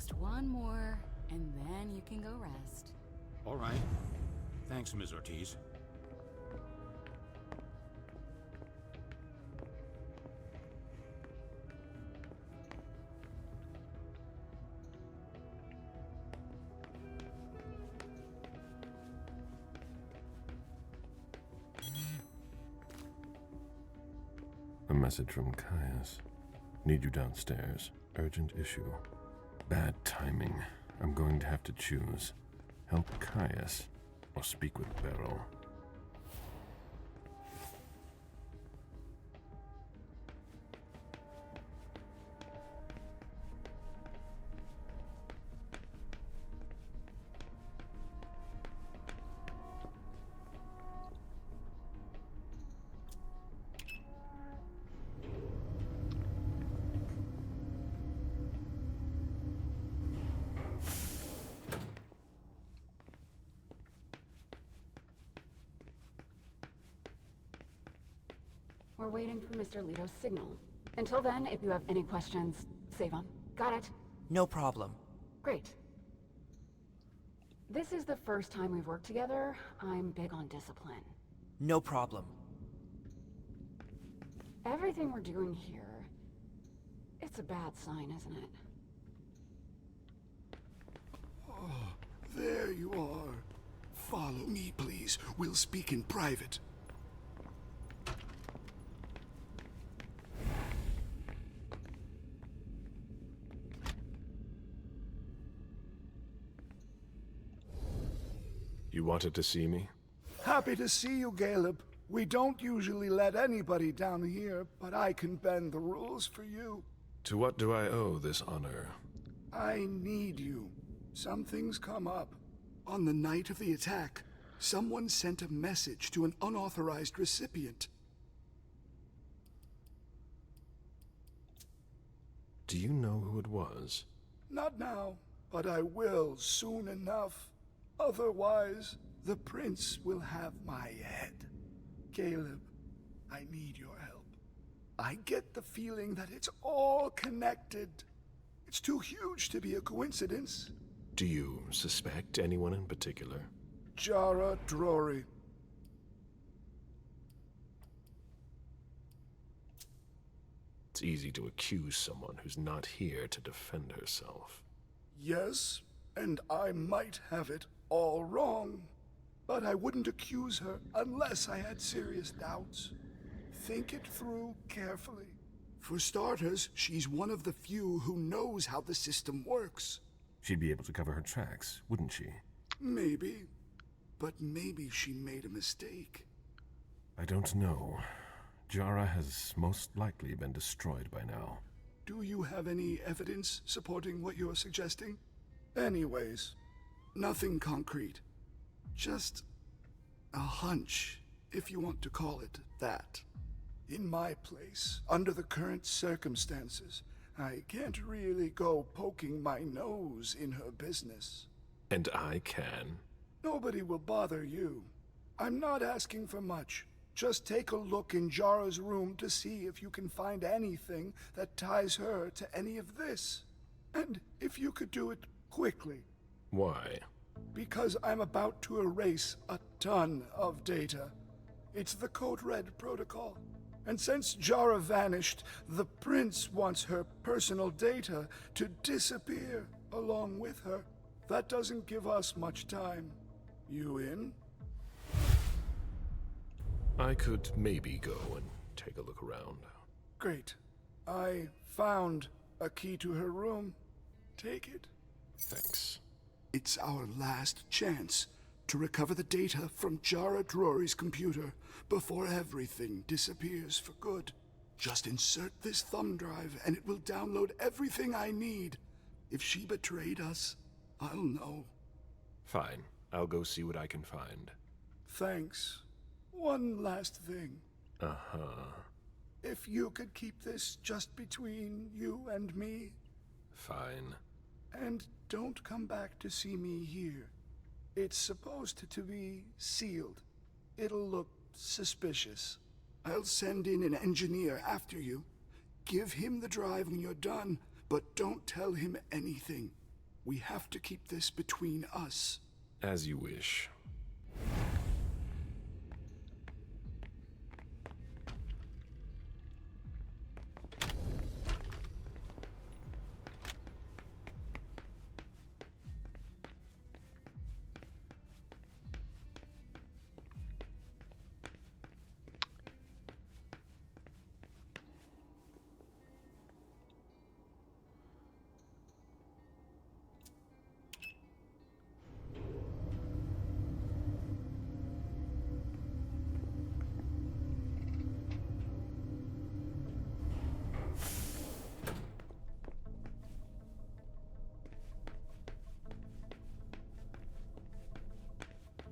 Just one more, and then you can go rest. All right. Thanks, Ms. Ortiz. A message from Caius. Need you downstairs. Urgent issue. Bad timing. I'm going to have to choose. Help Caius or speak with Beryl. We're waiting for Mr. Leto's signal. Until then, if you have any questions, save them. Got it? No problem. Great. This is the first time we've worked together. I'm big on discipline. No problem. Everything we're doing here, it's a bad sign, isn't it? Oh, there you are. Follow me, please. We'll speak in private. You wanted to see me? Happy to see you, Galeb. We don't usually let anybody down here, but I can bend the rules for you. To what do I owe this honor? I need you. Something's come up. On the night of the attack, someone sent a message to an unauthorized recipient. Do you know who it was? Not now, but I will soon enough. Otherwise, the prince will have my head. Galeb, I need your help. I get the feeling that it's all connected. It's too huge to be a coincidence. Do you suspect anyone in particular? Jara Drory. It's easy to accuse someone who's not here to defend herself. Yes, and I might have it all wrong. But I wouldn't accuse her unless I had serious doubts. Think it through carefully. For starters, she's one of the few who knows how the system works. She'd be able to cover her tracks, wouldn't she? Maybe. But maybe she made a mistake. I don't know. Jara has most likely been destroyed by now. Do you have any evidence supporting what you're suggesting? Anyways, nothing concrete. Just a hunch, if you want to call it that. In my place, under the current circumstances, I can't really go poking my nose in her business. And I can. Nobody will bother you. I'm not asking for much. Just take a look in Jara's room to see if you can find anything that ties her to any of this. And if you could do it quickly. Why? Because I'm about to erase a ton of data. It's the Code Red protocol. And since Jara vanished, the prince wants her personal data to disappear along with her. That doesn't give us much time. You in? I could maybe go and take a look around. Great. I found a key to her room. Take it. Thanks. It's our last chance to recover the data from Jara Drory's computer before everything disappears for good. Just insert this thumb drive and it will download everything I need. If she betrayed us, I'll know. Fine. I'll go see what I can find. Thanks. One last thing. Uh-huh. If you could keep this just between you and me. Fine. And don't come back to see me here. It's supposed to be sealed. It'll look suspicious. I'll send in an engineer after you. Give him the drive when you're done, but don't tell him anything. We have to keep this between us. As you wish.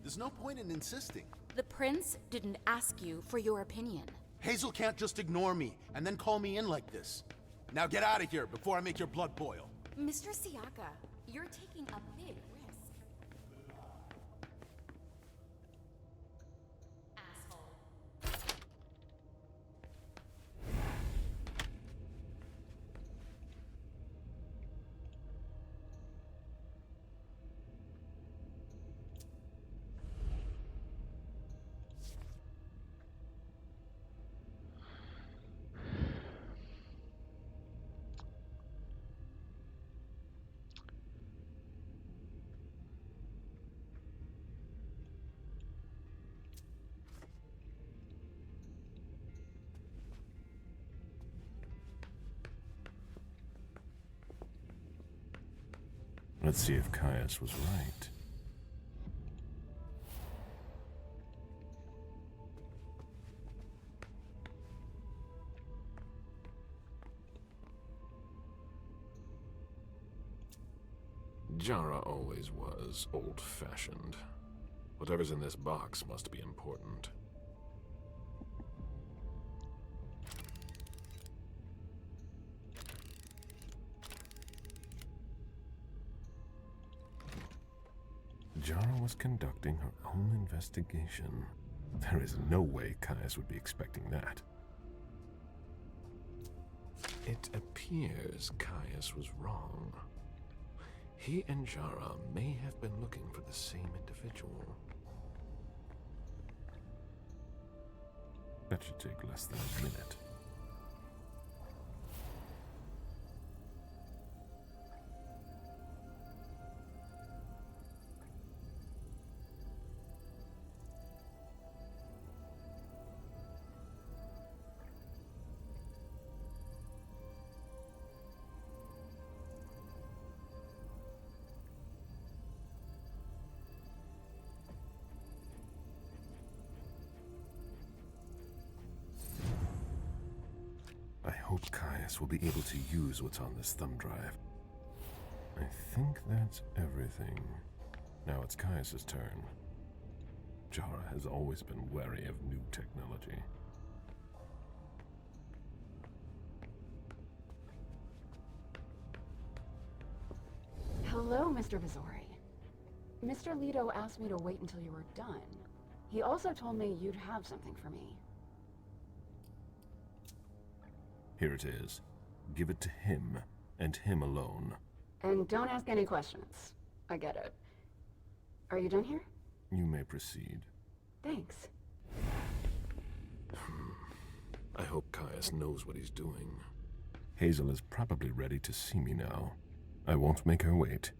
There's no point in insisting. The prince didn't ask you for your opinion. Hazel can't just ignore me and then call me in like this. Now get out of here before I make your blood boil. Mr. Siaka, you're taking a big risk. Asshole. Let's see if Caius was right. Jara always was old-fashioned. Whatever's in this box must be important. Jara was conducting her own investigation. There is no way Caius would be expecting that. It appears Caius was wrong. He and Jara may have been looking for the same individual. That should take less than a minute. I hope Caius will be able to use what's on this thumb drive. I think that's everything. Now it's Caius's turn. Jara has always been wary of new technology. Hello, Mr. Vizori. Mr. Leto asked me to wait until you were done. He also told me you'd have something for me. Here it is. Give it to him, and him alone. And don't ask any questions. I get it. Are you done here? You may proceed. Thanks. I hope Caius knows what he's doing. Hazel is probably ready to see me now. I won't make her wait.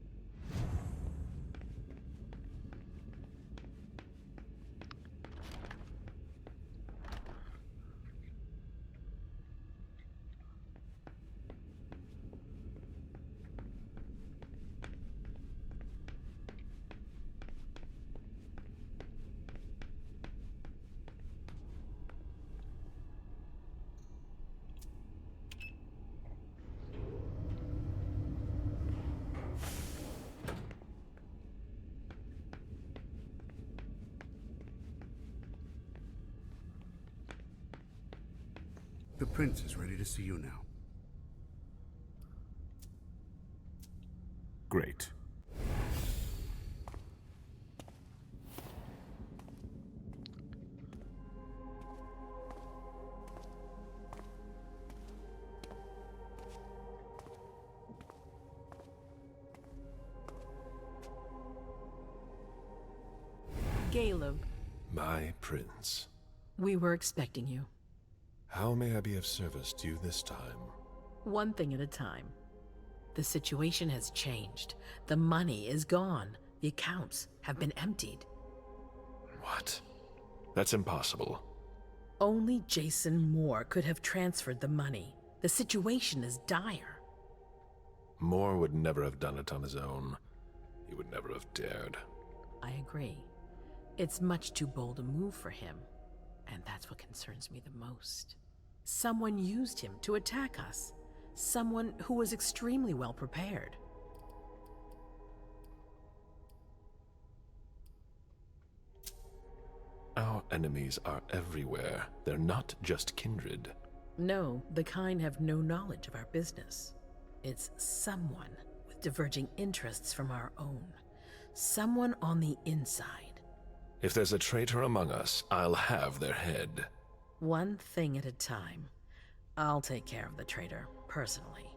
The prince is ready to see you now. Great. Galeb, My prince. we were expecting you. How may I be of service to you this time? One thing at a time. The situation has changed. The money is gone. The accounts have been emptied. What? That's impossible. Only Jason Moore could have transferred the money. The situation is dire. Moore would never have done it on his own. He would never have dared. I agree. It's much too bold a move for him, and that's what concerns me the most. Someone used him to attack us. Someone who was extremely well prepared. Our enemies are everywhere. They're not just kindred. No, the kind have no knowledge of our business. It's someone with diverging interests from our own. Someone on the inside. If there's a traitor among us, I'll have their head. One thing at a time. I'll take care of the traitor, personally.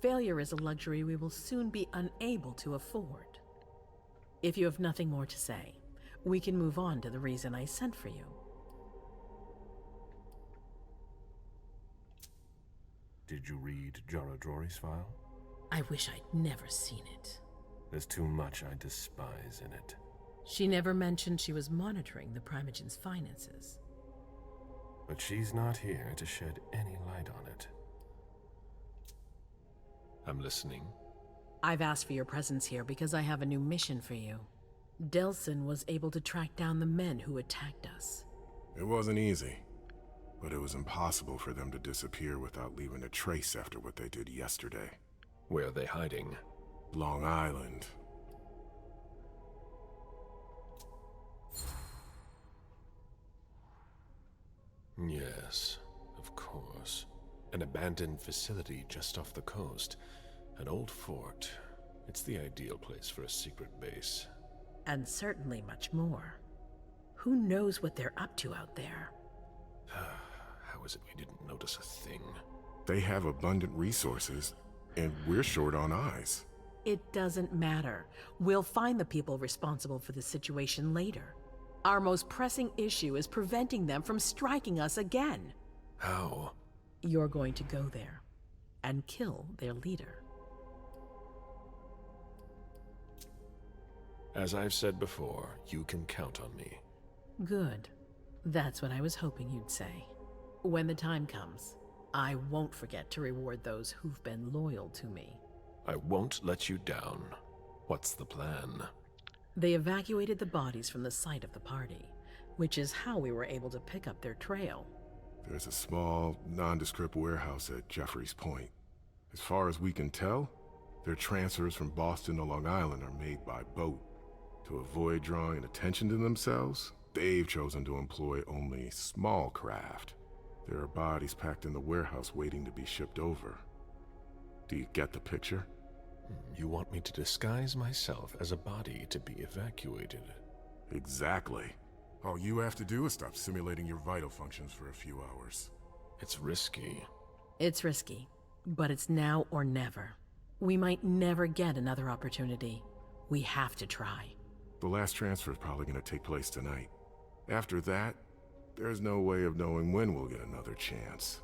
Failure is a luxury we will soon be unable to afford. If you have nothing more to say, we can move on to the reason I sent for you. Did you read Jaradori's file? I wish I'd never seen it. There's too much I despise in it. She never mentioned she was monitoring the Primogen's finances. But she's not here to shed any light on it. I'm listening. I've asked for your presence here because I have a new mission for you. Delsin was able to track down the men who attacked us. It wasn't easy, but it was impossible for them to disappear without leaving a trace after what they did yesterday. Where are they hiding? Long Island. Yes, of course. An abandoned facility just off the coast. An old fort. It's the ideal place for a secret base. And certainly much more. Who knows what they're up to out there? How is it we didn't notice a thing? They have abundant resources, and we're short on eyes. It doesn't matter. We'll find the people responsible for the situation later. Our most pressing issue is preventing them from striking us again. How? You're going to go there and kill their leader. As I've said before, you can count on me. Good. That's what I was hoping you'd say. When the time comes, I won't forget to reward those who've been loyal to me. I won't let you down. What's the plan? They evacuated the bodies from the site of the party, which is how we were able to pick up their trail. There's a small, nondescript warehouse at Jeffrey's Point. As far as we can tell, their transfers from Boston to Long Island are made by boat. To avoid drawing attention to themselves, they've chosen to employ only small craft. There are bodies packed in the warehouse waiting to be shipped over. Do you get the picture? You want me to disguise myself as a body to be evacuated? Exactly. All you have to do is stop simulating your vital functions for a few hours. It's risky. It's risky, but it's now or never. We might never get another opportunity. We have to try. The last transfer is probably going to take place tonight. After that, there's no way of knowing when we'll get another chance.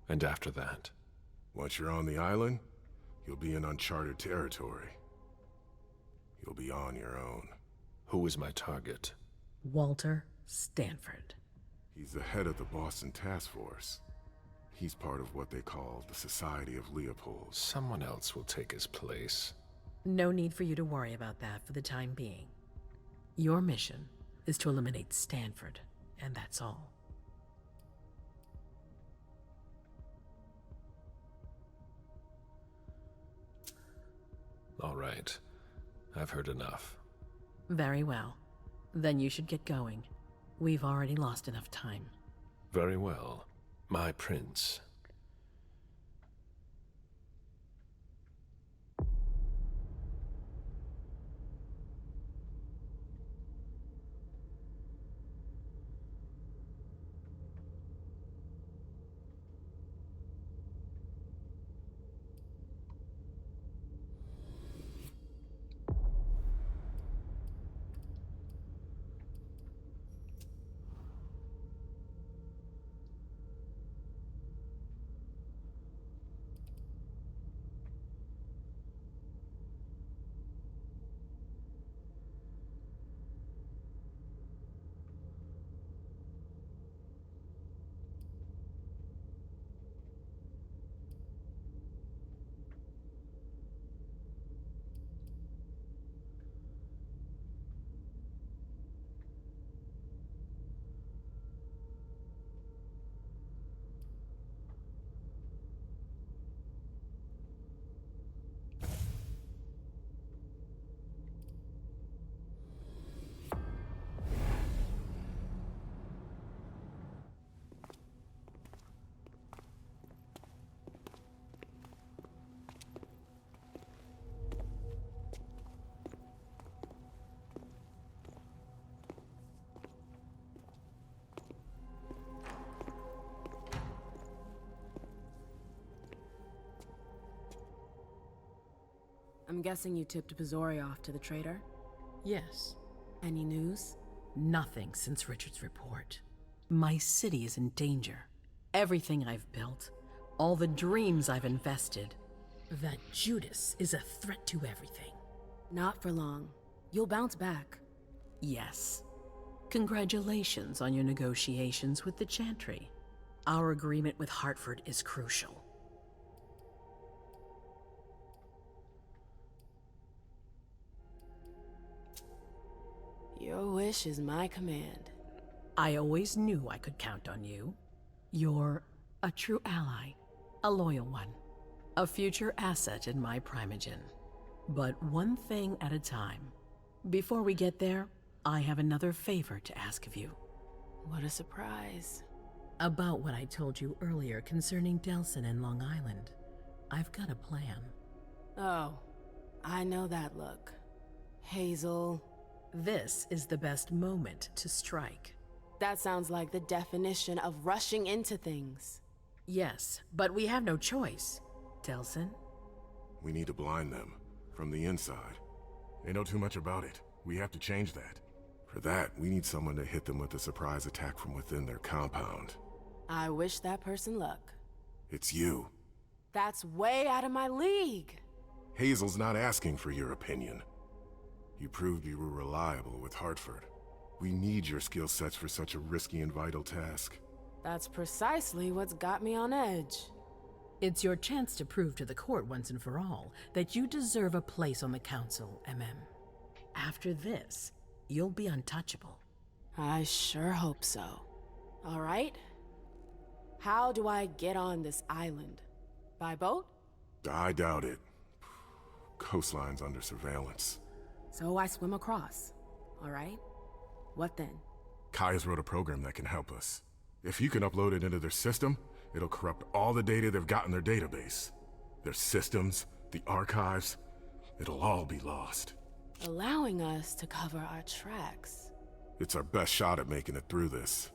And after that? Once you're on the island, you'll be in uncharted territory. You'll be on your own. Who is my target? Walter Stanford. He's the head of the Boston Task Force. He's part of what they call the Society of Leopold. Someone else will take his place. No need for you to worry about that for the time being. Your mission is to eliminate Stanford, and that's all. All right. I've heard enough. Very well. Then you should get going. We've already lost enough time. Very well. My prince. I'm guessing you tipped Pizori off to the traitor? Yes. Any news? Nothing since Richard's report. My city is in danger. Everything I've built, all the dreams I've invested. That Judas is a threat to everything. Not for long. You'll bounce back. Yes. Congratulations on your negotiations with the Chantry. Our agreement with Hartford is crucial. Your wish is my command. I always knew I could count on you. You're a true ally, a loyal one, a future asset in my Primogen. But one thing at a time. Before we get there, I have another favor to ask of you. What a surprise. About what I told you earlier concerning Delsin and Long Island. I've got a plan. Oh, I know that look. Hazel. This is the best moment to strike. That sounds like the definition of rushing into things. Yes, but we have no choice. Delsin? We need to blind them, from the inside. They know too much about it. We have to change that. For that, we need someone to hit them with a surprise attack from within their compound. I wish that person luck. It's you. That's way out of my league. Hazel's not asking for your opinion. You proved you were reliable with Hartford. We need your skill sets for such a risky and vital task. That's precisely what's got me on edge. It's your chance to prove to the court once and for all that you deserve a place on the council, MM. After this, you'll be untouchable. I sure hope so. All right. How do I get on this island? By boat? I doubt it. Coastline's under surveillance. So I swim across. All right. What then? Kaya's wrote a program that can help us. If you can upload it into their system, it'll corrupt all the data they've got in their database. Their systems, the archives, it'll all be lost. Allowing us to cover our tracks. It's our best shot at making it through this.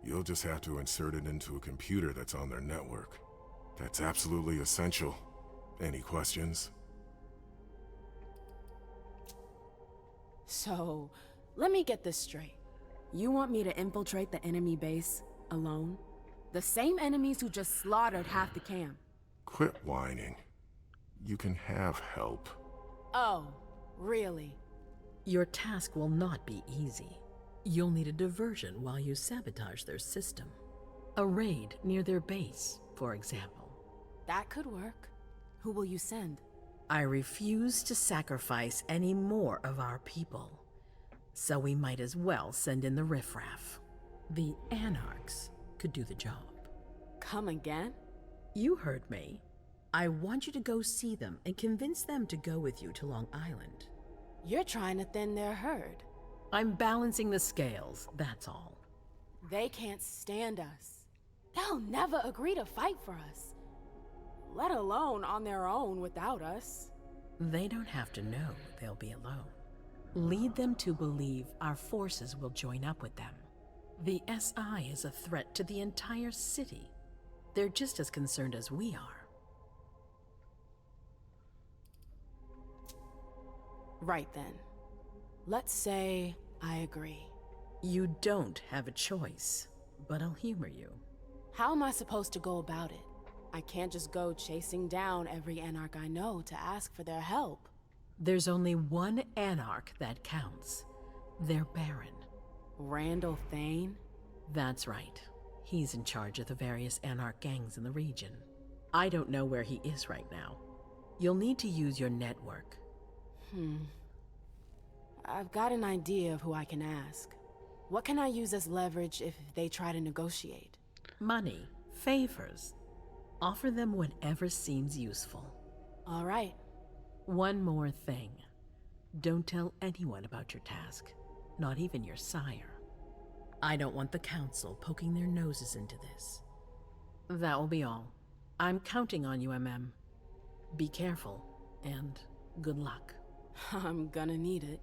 You'll just have to insert it into a computer that's on their network. That's absolutely essential. Any questions? So, let me get this straight. You want me to infiltrate the enemy base alone? The same enemies who just slaughtered half the camp. Quit whining. You can have help. Oh, really? Your task will not be easy. You'll need a diversion while you sabotage their system. A raid near their base, for example. That could work. Who will you send? I refuse to sacrifice any more of our people. So we might as well send in the riffraff. The Anarchs could do the job. Come again? You heard me. I want you to go see them and convince them to go with you to Long Island. You're trying to thin their herd. I'm balancing the scales, that's all. They can't stand us. They'll never agree to fight for us. Let alone on their own without us. They don't have to know they'll be alone. Lead them to believe our forces will join up with them. The SI is a threat to the entire city. They're just as concerned as we are. Right then. Let's say I agree. You don't have a choice, but I'll humor you. How am I supposed to go about it? I can't just go chasing down every Anarch I know to ask for their help. There's only one Anarch that counts. Their Baron. Randall Thane? That's right. He's in charge of the various Anarch gangs in the region. I don't know where he is right now. You'll need to use your network. I've got an idea of who I can ask. What can I use as leverage if they try to negotiate? Money, favors. Offer them whatever seems useful. All right. One more thing. Don't tell anyone about your task, not even your sire. I don't want the council poking their noses into this. That will be all. I'm counting on you, MM. Be careful, and good luck. I'm gonna need it.